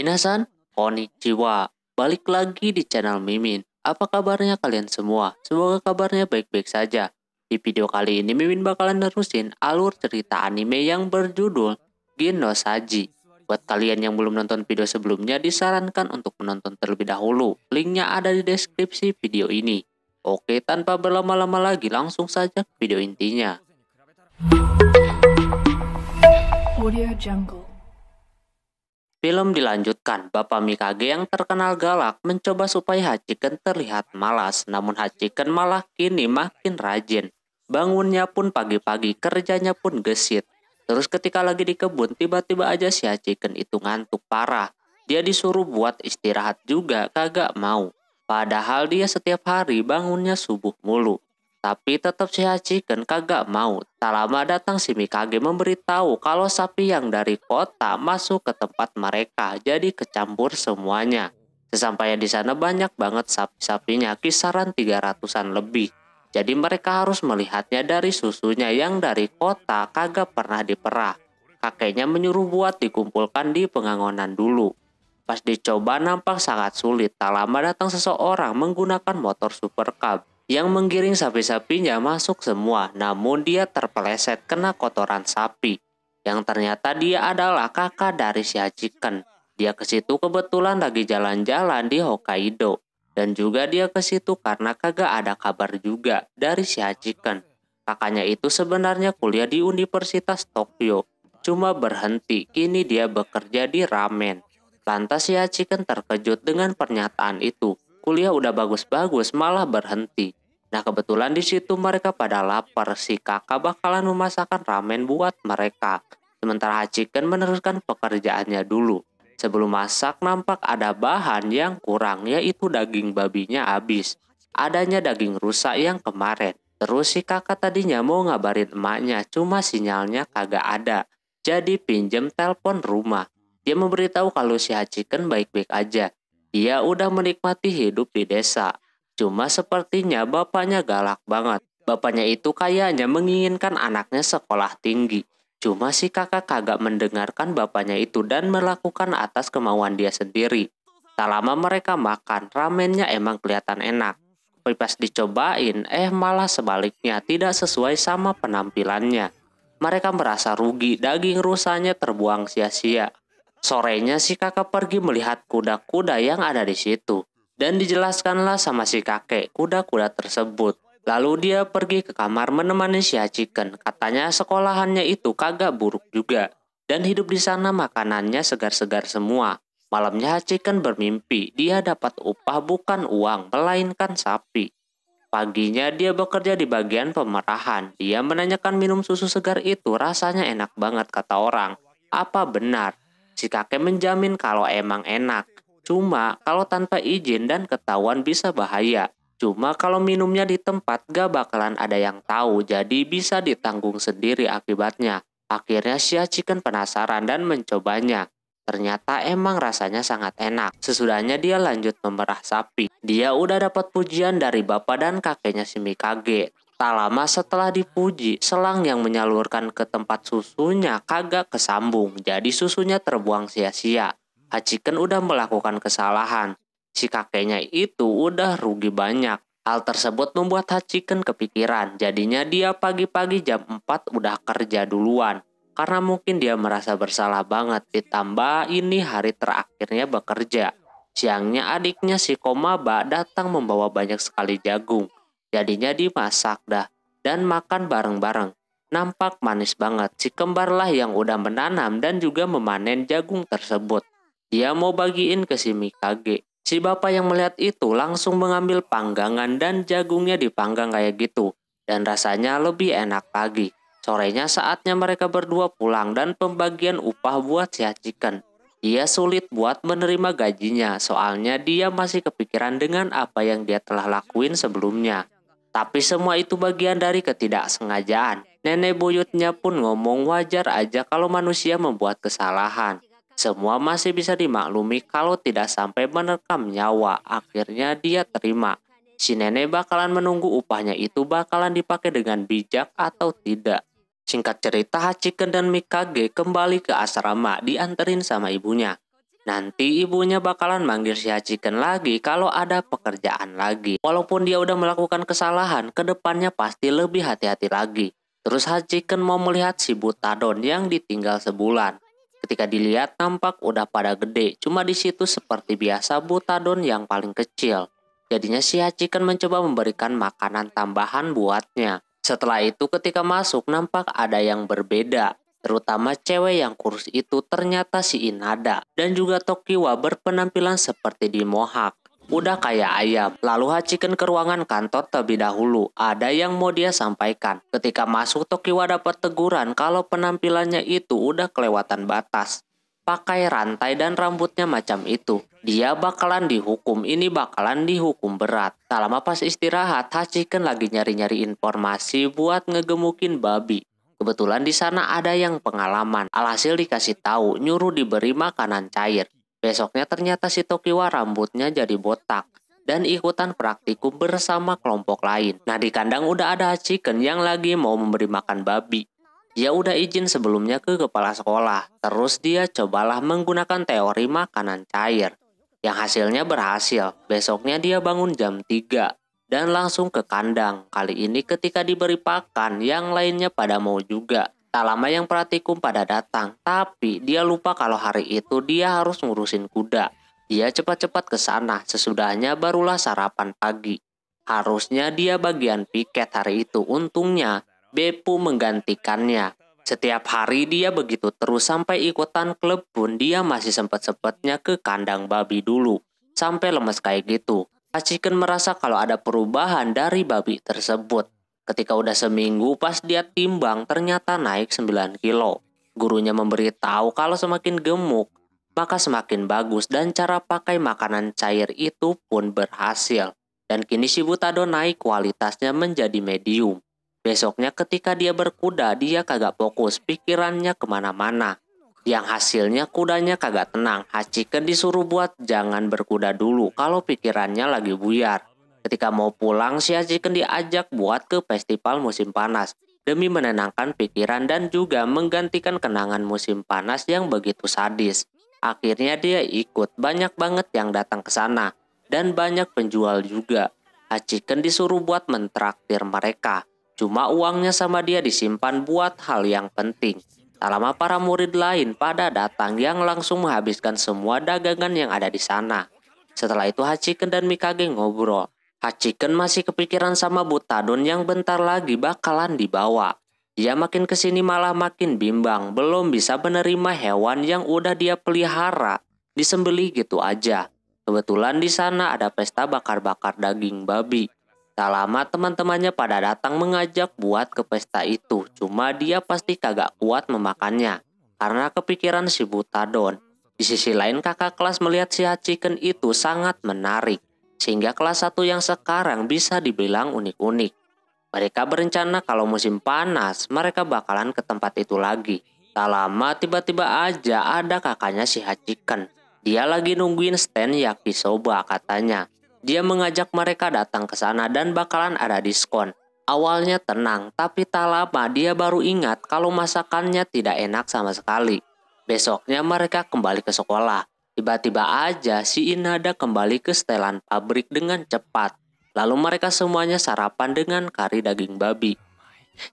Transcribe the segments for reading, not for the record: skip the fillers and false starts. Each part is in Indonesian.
Minasan, konnichiwa. Balik lagi di channel Mimin. Apa kabarnya kalian semua? Semoga kabarnya baik-baik saja. Di video kali ini Mimin bakalan nerusin alur cerita anime yang berjudul Gin no Saji. Buat kalian yang belum nonton video sebelumnya, disarankan untuk menonton terlebih dahulu. Linknya ada di deskripsi video ini. Oke, tanpa berlama-lama lagi, langsung saja ke video intinya. Audio Jungle. Film dilanjutkan. Bapak Mikage yang terkenal galak mencoba supaya Hachiken terlihat malas, namun Hachiken malah kini makin rajin. Bangunnya pun pagi-pagi, kerjanya pun gesit. Terus ketika lagi di kebun, tiba-tiba aja si Hachiken itu ngantuk parah. Dia disuruh buat istirahat juga, kagak mau. Padahal dia setiap hari bangunnya subuh mulu. Tapi tetap si Hachiken kagak mau. Tak lama datang si Mikage memberitahu kalau sapi yang dari kota masuk ke tempat mereka, jadi kecampur semuanya. Sesampainya di sana banyak banget sapi-sapinya, kisaran 300-an lebih. Jadi mereka harus melihatnya dari susunya yang dari kota kagak pernah diperah. Kakeknya menyuruh buat dikumpulkan di pengangonan dulu. Pas dicoba nampak sangat sulit. Tak lama datang seseorang menggunakan motor super cab yang menggiring sapi-sapinya masuk semua, namun dia terpeleset kena kotoran sapi. Yang ternyata dia adalah kakak dari si Hachiken. Dia ke situ kebetulan lagi jalan-jalan di Hokkaido. Dan juga dia ke situ karena kagak ada kabar juga dari si Hachiken. Kakaknya itu sebenarnya kuliah di Universitas Tokyo. Cuma berhenti, kini dia bekerja di ramen. Lantas si Hachiken terkejut dengan pernyataan itu. Kuliah udah bagus-bagus malah berhenti. Nah kebetulan di situ mereka pada lapar, si kakak bakalan memasakkan ramen buat mereka. Sementara Hachiken meneruskan pekerjaannya dulu. Sebelum masak nampak ada bahan yang kurang, yaitu daging babinya habis. Adanya daging rusak yang kemarin. Terus si kakak tadinya mau ngabarin emaknya, cuma sinyalnya kagak ada. Jadi pinjem telepon rumah. Dia memberitahu kalau si Hachiken baik-baik aja. Dia udah menikmati hidup di desa. Cuma sepertinya bapaknya galak banget. Bapaknya itu kayaknya menginginkan anaknya sekolah tinggi. Cuma si kakak kagak mendengarkan bapaknya itu dan melakukan atas kemauan dia sendiri. Tak lama mereka makan, ramennya emang kelihatan enak. Tapi pas dicobain, malah sebaliknya tidak sesuai sama penampilannya. Mereka merasa rugi, daging rusaknya terbuang sia-sia. Sorenya si kakak pergi melihat kuda-kuda yang ada di situ. Dan dijelaskanlah sama si kakek kuda-kuda tersebut. Lalu dia pergi ke kamar menemani si Hachiken. Katanya sekolahannya itu kagak buruk juga. Dan hidup di sana makanannya segar-segar semua. Malamnya Hachiken bermimpi dia dapat upah bukan uang, melainkan sapi. Paginya dia bekerja di bagian pemerahan. Dia menanyakan minum susu segar itu rasanya enak banget kata orang. Apa benar? Si kakek menjamin kalau emang enak. Cuma kalau tanpa izin dan ketahuan bisa bahaya. Cuma kalau minumnya di tempat gak bakalan ada yang tahu, jadi bisa ditanggung sendiri akibatnya. Akhirnya si Hachiken penasaran dan mencobanya. Ternyata emang rasanya sangat enak. Sesudahnya dia lanjut memerah sapi. Dia udah dapat pujian dari bapak dan kakeknya si Mikage. Tak lama setelah dipuji, selang yang menyalurkan ke tempat susunya kagak kesambung. Jadi susunya terbuang sia-sia. Hachiken udah melakukan kesalahan. Si kakeknya itu udah rugi banyak. Hal tersebut membuat Hachiken kepikiran. Jadinya dia pagi-pagi jam 4 udah kerja duluan. Karena mungkin dia merasa bersalah banget. Ditambah ini hari terakhirnya bekerja. Siangnya adiknya si Komaba datang membawa banyak sekali jagung. Jadinya dimasak dah. Dan makan bareng-bareng. Nampak manis banget. Si kembarlah yang udah menanam dan juga memanen jagung tersebut. Dia mau bagiin ke si Mikage. Si bapak yang melihat itu langsung mengambil panggangan dan jagungnya dipanggang kayak gitu. Dan rasanya lebih enak lagi. Sorenya saatnya mereka berdua pulang dan pembagian upah buat si Hachiken. Dia sulit buat menerima gajinya soalnya dia masih kepikiran dengan apa yang dia telah lakuin sebelumnya. Tapi semua itu bagian dari ketidaksengajaan. Nenek buyutnya pun ngomong wajar aja kalau manusia membuat kesalahan. Semua masih bisa dimaklumi kalau tidak sampai menerkam nyawa. Akhirnya dia terima. Si nenek bakalan menunggu upahnya itu bakalan dipakai dengan bijak atau tidak. Singkat cerita, Hachiken dan Mikage kembali ke asrama dianterin sama ibunya. Nanti ibunya bakalan manggil si Hachiken lagi kalau ada pekerjaan lagi. Walaupun dia udah melakukan kesalahan, kedepannya pasti lebih hati-hati lagi. Terus Hachiken mau melihat si Butadon yang ditinggal sebulan. Ketika dilihat nampak udah pada gede, cuma di situ seperti biasa Butadon yang paling kecil. Jadinya si Hachiken mencoba memberikan makanan tambahan buatnya. Setelah itu ketika masuk nampak ada yang berbeda. Terutama cewek yang kurus itu ternyata si Inada. Dan juga Tokiwa berpenampilan seperti di Mohawk. Udah kayak ayam. Lalu Hachiken ke ruangan kantor terlebih dahulu. Ada yang mau dia sampaikan. Ketika masuk Tokiwa dapat teguran kalau penampilannya itu udah kelewatan batas. Pakai rantai dan rambutnya macam itu. Dia bakalan dihukum. Ini bakalan dihukum berat. Tak lama pas istirahat, Hachiken lagi nyari-nyari informasi buat ngegemukin babi. Kebetulan di sana ada yang pengalaman. Alhasil dikasih tahu, nyuruh diberi makanan cair. Besoknya ternyata si Tokiwa rambutnya jadi botak dan ikutan praktikum bersama kelompok lain. Nah di kandang udah ada Hachiken yang lagi mau memberi makan babi. Dia udah izin sebelumnya ke kepala sekolah. Terus dia cobalah menggunakan teori makanan cair. Yang hasilnya berhasil. Besoknya dia bangun jam 3. Dan langsung ke kandang. Kali ini ketika diberi pakan, yang lainnya pada mau juga. Tak lama yang praktikum pada datang. Tapi dia lupa kalau hari itu dia harus ngurusin kuda. Dia cepat-cepat ke sana. Sesudahnya barulah sarapan pagi. Harusnya dia bagian piket hari itu. Untungnya Beppu menggantikannya. Setiap hari dia begitu terus sampai ikutan klub pun dia masih sempat-sempatnya ke kandang babi dulu. Sampai lemes kayak gitu. Hachiken merasa kalau ada perubahan dari babi tersebut. Ketika udah seminggu pas dia timbang ternyata naik 9 kilo. Gurunya memberitahu kalau semakin gemuk maka semakin bagus dan cara pakai makanan cair itu pun berhasil. Dan kini si Butadon naik kualitasnya menjadi medium. Besoknya ketika dia berkuda dia kagak fokus pikirannya kemana-mana. Yang hasilnya kudanya kagak tenang. Hachiken disuruh buat jangan berkuda dulu kalau pikirannya lagi buyar. Ketika mau pulang si Hachiken diajak buat ke festival musim panas. Demi menenangkan pikiran dan juga menggantikan kenangan musim panas yang begitu sadis. Akhirnya dia ikut, banyak banget yang datang ke sana. Dan banyak penjual juga. Hachiken disuruh buat mentraktir mereka. Cuma uangnya sama dia disimpan buat hal yang penting. Tak lama para murid lain pada datang yang langsung menghabiskan semua dagangan yang ada di sana. Setelah itu Hachiken dan Mikage ngobrol. Hachiken masih kepikiran sama Butadon yang bentar lagi bakalan dibawa. Dia makin kesini malah makin bimbang. Belum bisa menerima hewan yang udah dia pelihara disembelih gitu aja. Kebetulan di sana ada pesta bakar-bakar daging babi. Tak lama teman-temannya pada datang mengajak buat ke pesta itu. Cuma dia pasti kagak kuat memakannya. Karena kepikiran si Butadon. Di sisi lain kakak kelas melihat si Hachiken itu sangat menarik. Sehingga kelas 1 yang sekarang bisa dibilang unik-unik. Mereka berencana kalau musim panas mereka bakalan ke tempat itu lagi. Tak lama tiba-tiba aja ada kakaknya si Hachiken. Dia lagi nungguin stand yakisoba katanya. Dia mengajak mereka datang ke sana dan bakalan ada diskon. Awalnya tenang, tapi tak lama dia baru ingat kalau masakannya tidak enak sama sekali. Besoknya mereka kembali ke sekolah. Tiba-tiba aja si Inada kembali ke setelan pabrik dengan cepat. Lalu mereka semuanya sarapan dengan kari daging babi.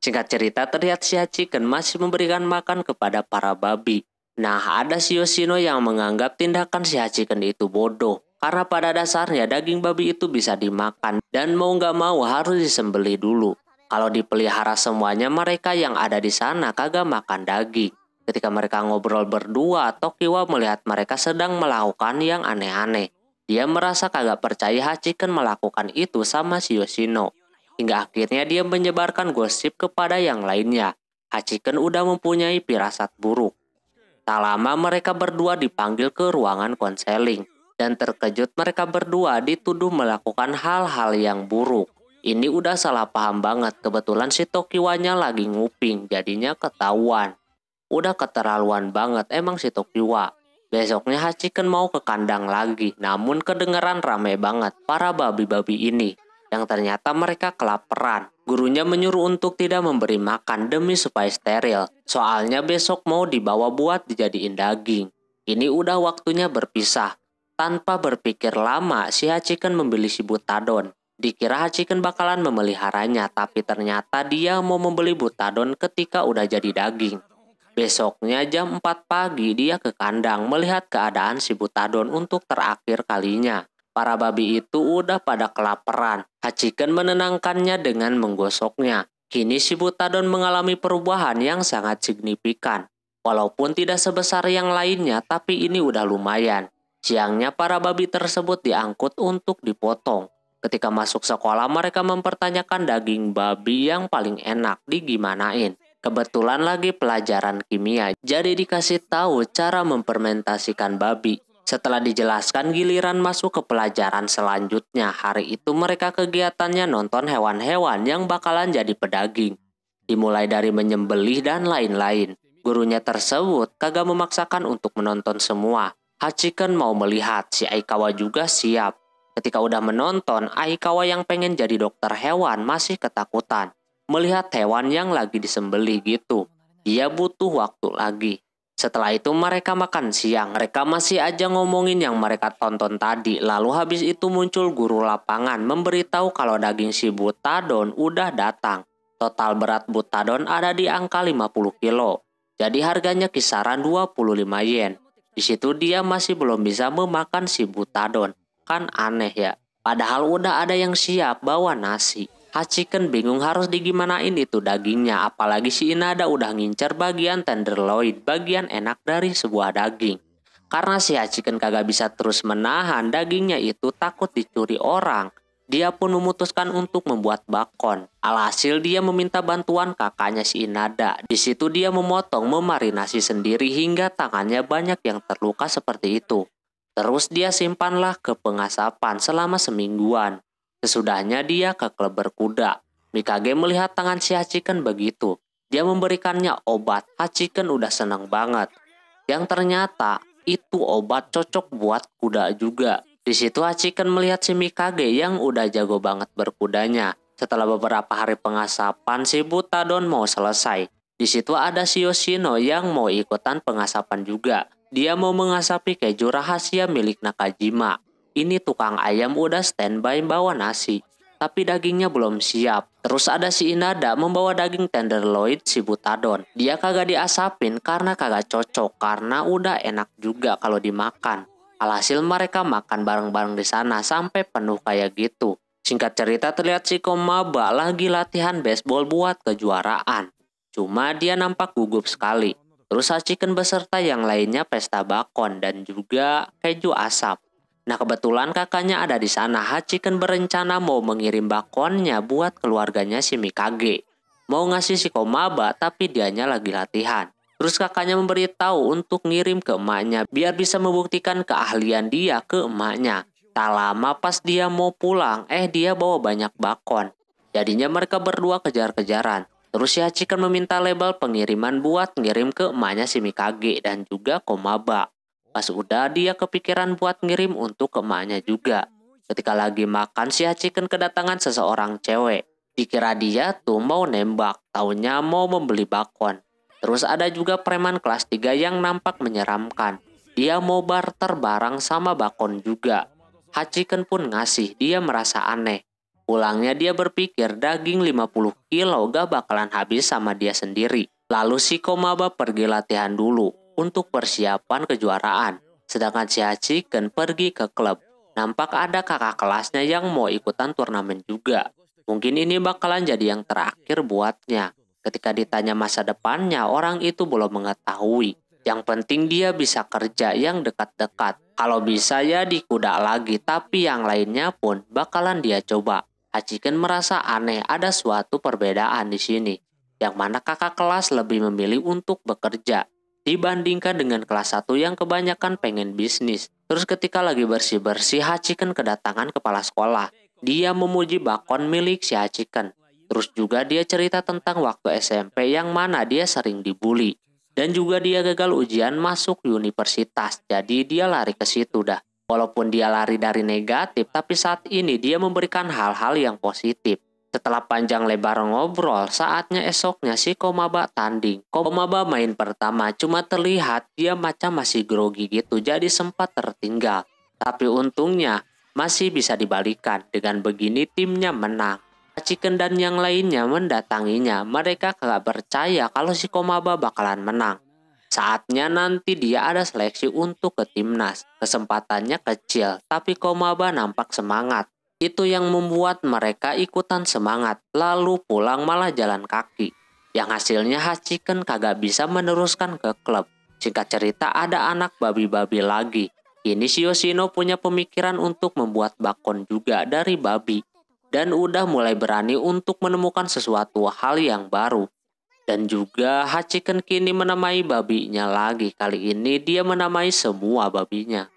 Singkat cerita terlihat si Hachiken masih memberikan makan kepada para babi. Nah ada si Yoshino yang menganggap tindakan si Hachiken itu bodoh. Karena pada dasarnya daging babi itu bisa dimakan dan mau nggak mau harus disembelih dulu. Kalau dipelihara semuanya mereka yang ada di sana kagak makan daging. Ketika mereka ngobrol berdua, Tokiwa melihat mereka sedang melakukan yang aneh-aneh. Dia merasa kagak percaya Hachiken melakukan itu sama si Yoshino. Hingga akhirnya dia menyebarkan gosip kepada yang lainnya. Hachiken udah mempunyai firasat buruk. Tak lama mereka berdua dipanggil ke ruangan konseling. Dan terkejut mereka berdua dituduh melakukan hal-hal yang buruk. Ini udah salah paham banget. Kebetulan si Tokiwanya lagi nguping. Jadinya ketahuan. Udah keterlaluan banget emang si Tokiwa. Besoknya Hachiken mau ke kandang lagi. Namun kedengeran rame banget para babi-babi ini. Yang ternyata mereka kelaparan. Gurunya menyuruh untuk tidak memberi makan demi supaya steril. Soalnya besok mau dibawa buat dijadiin daging. Kini udah waktunya berpisah. Tanpa berpikir lama, si Hachiken membeli si Butadon. Dikira Hachiken bakalan memeliharanya, tapi ternyata dia mau membeli Butadon ketika udah jadi daging. Besoknya jam 4 pagi dia ke kandang melihat keadaan si Butadon untuk terakhir kalinya. Para babi itu udah pada kelaparan. Hachiken menenangkannya dengan menggosoknya. Kini si Butadon mengalami perubahan yang sangat signifikan. Walaupun tidak sebesar yang lainnya, tapi ini udah lumayan. Siangnya para babi tersebut diangkut untuk dipotong. Ketika masuk sekolah mereka mempertanyakan daging babi yang paling enak digimanain. Kebetulan lagi pelajaran kimia, jadi dikasih tahu cara memfermentasikan babi. Setelah dijelaskan giliran masuk ke pelajaran selanjutnya. Hari itu mereka kegiatannya nonton hewan-hewan yang bakalan jadi pedaging. Dimulai dari menyembelih dan lain-lain. Gurunya tersebut kagak memaksakan untuk menonton semua. Hachiken mau melihat, si Aikawa juga siap. Ketika udah menonton, Aikawa yang pengen jadi dokter hewan masih ketakutan. Melihat hewan yang lagi disembelih gitu. Dia butuh waktu lagi. Setelah itu mereka makan siang. Mereka masih aja ngomongin yang mereka tonton tadi. Lalu habis itu muncul guru lapangan memberitahu kalau daging si Butadon udah datang. Total berat Butadon ada di angka 50 kilo. Jadi harganya kisaran 25 yen. Di situ dia masih belum bisa memakan si Butadon. Kan aneh ya. Padahal udah ada yang siap bawa nasi. Hachiken bingung harus digimanain itu dagingnya. Apalagi si Inada udah ngincer bagian tenderloin, bagian enak dari sebuah daging. Karena si Hachiken kagak bisa terus menahan dagingnya itu takut dicuri orang. Dia pun memutuskan untuk membuat bakon. Alhasil dia meminta bantuan kakaknya si Inada. Di situ dia memotong, memarinasi sendiri hingga tangannya banyak yang terluka seperti itu. Terus dia simpanlah ke pengasapan selama semingguan. Sesudahnya dia ke klub berkuda. Mikage melihat tangan si Hachiken begitu. Dia memberikannya obat. Hachiken udah seneng banget. Yang ternyata itu obat cocok buat kuda juga. Di situ Hachiken melihat si Mikage yang udah jago banget berkudanya. Setelah beberapa hari pengasapan, si Butadon mau selesai. Di situ ada si Yoshino yang mau ikutan pengasapan juga. Dia mau mengasapi keju rahasia milik Nakajima. Ini tukang ayam udah standby bawa nasi, tapi dagingnya belum siap. Terus ada si Inada membawa daging tenderloin si Butadon. Dia kagak diasapin karena kagak cocok, karena udah enak juga kalau dimakan. Alhasil mereka makan bareng-bareng di sana sampai penuh kayak gitu. Singkat cerita terlihat si Komaba lagi latihan baseball buat kejuaraan. Cuma dia nampak gugup sekali. Terus Hachiken beserta yang lainnya pesta bakon dan juga keju asap. Nah kebetulan kakaknya ada di sana. Hachiken berencana mau mengirim bakonnya buat keluarganya si Mikage. Mau ngasih si Komaba tapi dianya lagi latihan. Terus kakaknya memberitahu untuk ngirim ke emaknya biar bisa membuktikan keahlian dia ke emaknya. Tak lama pas dia mau pulang, dia bawa banyak bakon. Jadinya mereka berdua kejar-kejaran. Terus si Hachiken meminta label pengiriman buat ngirim ke emaknya si Mikage dan juga Komaba. Pas udah dia kepikiran buat ngirim untuk ke emaknya juga. Ketika lagi makan si Hachiken kedatangan seseorang cewek. Dikira dia tuh mau nembak, taunya mau membeli bakon. Terus ada juga preman kelas 3 yang nampak menyeramkan. Dia mau barter barang sama bakon juga. Hachiken pun ngasih, dia merasa aneh. Pulangnya dia berpikir daging 50 kilo gak bakalan habis sama dia sendiri. Lalu si Komaba pergi latihan dulu untuk persiapan kejuaraan. Sedangkan si Hachiken pergi ke klub. Nampak ada kakak kelasnya yang mau ikutan turnamen juga. Mungkin ini bakalan jadi yang terakhir buatnya. Ketika ditanya masa depannya, orang itu belum mengetahui. Yang penting dia bisa kerja yang dekat-dekat. Kalau bisa ya di kuda lagi, tapi yang lainnya pun bakalan dia coba. Hachiken merasa aneh ada suatu perbedaan di sini, yang mana kakak kelas lebih memilih untuk bekerja dibandingkan dengan kelas 1 yang kebanyakan pengen bisnis. Terus ketika lagi bersih-bersih, Hachiken kedatangan kepala sekolah. Dia memuji bakon milik si Hachiken. Terus juga dia cerita tentang waktu SMP yang mana dia sering dibully. Dan juga dia gagal ujian masuk universitas, jadi dia lari ke situ dah. Walaupun dia lari dari negatif, tapi saat ini dia memberikan hal-hal yang positif. Setelah panjang lebar ngobrol, saatnya esoknya si Komaba tanding. Komaba main pertama, cuma terlihat dia macam masih grogi gitu, jadi sempat tertinggal. Tapi untungnya masih bisa dibalikan, dengan begini timnya menang. Hachiken dan yang lainnya mendatanginya, mereka gak percaya kalau si Komaba bakalan menang. Saatnya nanti dia ada seleksi untuk ke timnas, kesempatannya kecil, tapi Komaba nampak semangat. Itu yang membuat mereka ikutan semangat, lalu pulang malah jalan kaki. Yang hasilnya Hachiken kagak bisa meneruskan ke klub. Singkat cerita ada anak babi-babi lagi. Kini si Yoshino punya pemikiran untuk membuat bakon juga dari babi. Dan udah mulai berani untuk menemukan sesuatu hal yang baru. Dan juga Hachiken kini menamai babinya lagi. Kali ini dia menamai semua babinya.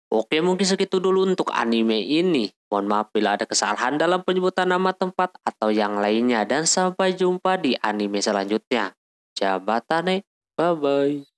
Oke, mungkin segitu dulu untuk anime ini. Mohon maaf bila ada kesalahan dalam penyebutan nama tempat atau yang lainnya. Dan sampai jumpa di anime selanjutnya. Jabatane, bye-bye.